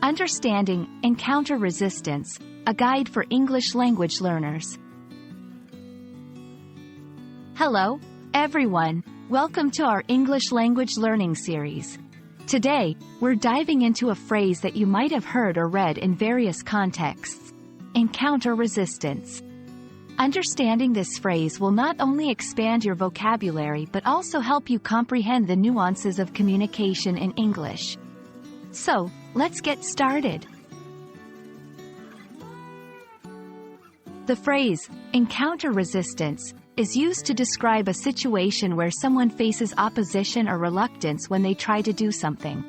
Understanding Encounter Resistance, a guide for English language learners. Hello, everyone. Welcome to our English language learning series. Today, we're diving into a phrase that you might have heard or read in various contexts: encounter resistance. Understanding this phrase will not only expand your vocabulary but also help you comprehend the nuances of communication in English. So, let's get started. The phrase, encounter resistance, is used to describe a situation where someone faces opposition or reluctance when they try to do something.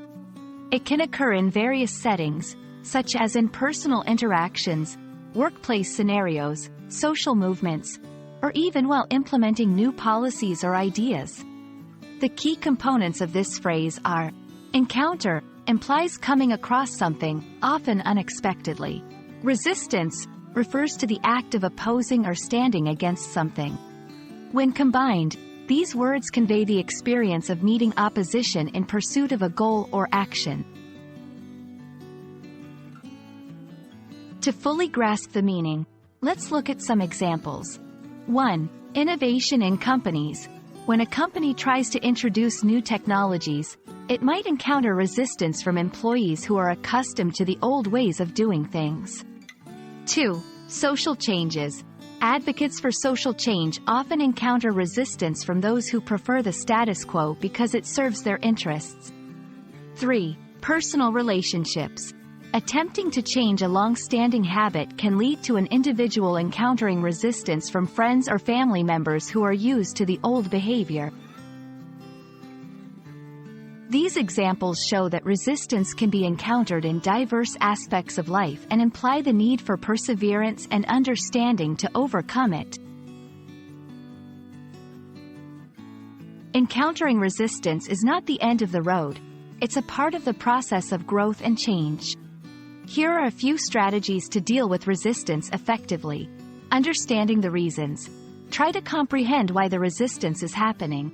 It can occur in various settings, such as in personal interactions, workplace scenarios, social movements, or even while implementing new policies or ideas. The key components of this phrase are: encounter implies coming across something, often unexpectedly. Resistance refers to the act of opposing or standing against something. When combined, these words convey the experience of meeting opposition in pursuit of a goal or action. To fully grasp the meaning, let's look at some examples. 1. Innovation in companies. When a company tries to introduce new technologies, it might encounter resistance from employees who are accustomed to the old ways of doing things. 2. Social changes. Advocates for social change often encounter resistance from those who prefer the status quo because it serves their interests. 3. Personal relationships. Attempting to change a long-standing habit can lead to an individual encountering resistance from friends or family members who are used to the old behavior. These examples show that resistance can be encountered in diverse aspects of life and imply the need for perseverance and understanding to overcome it. Encountering resistance is not the end of the road. It's a part of the process of growth and change. Here are a few strategies to deal with resistance effectively. Understanding the reasons. Try to comprehend why the resistance is happening.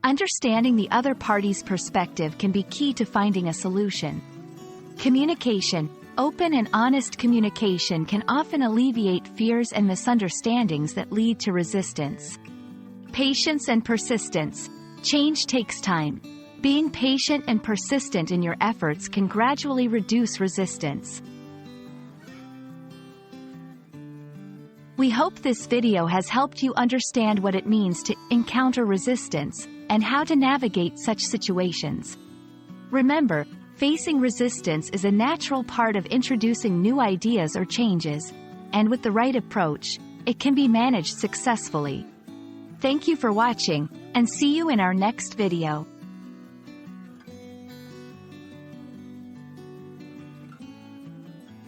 Understanding the other party's perspective can be key to finding a solution. Communication. Open and honest communication can often alleviate fears and misunderstandings that lead to resistance. Patience and persistence. Change takes time. Being patient and persistent in your efforts can gradually reduce resistance. We hope this video has helped you understand what it means to encounter resistance and how to navigate such situations. Remember, facing resistance is a natural part of introducing new ideas or changes, and with the right approach, it can be managed successfully. Thank you for watching, and see you in our next video.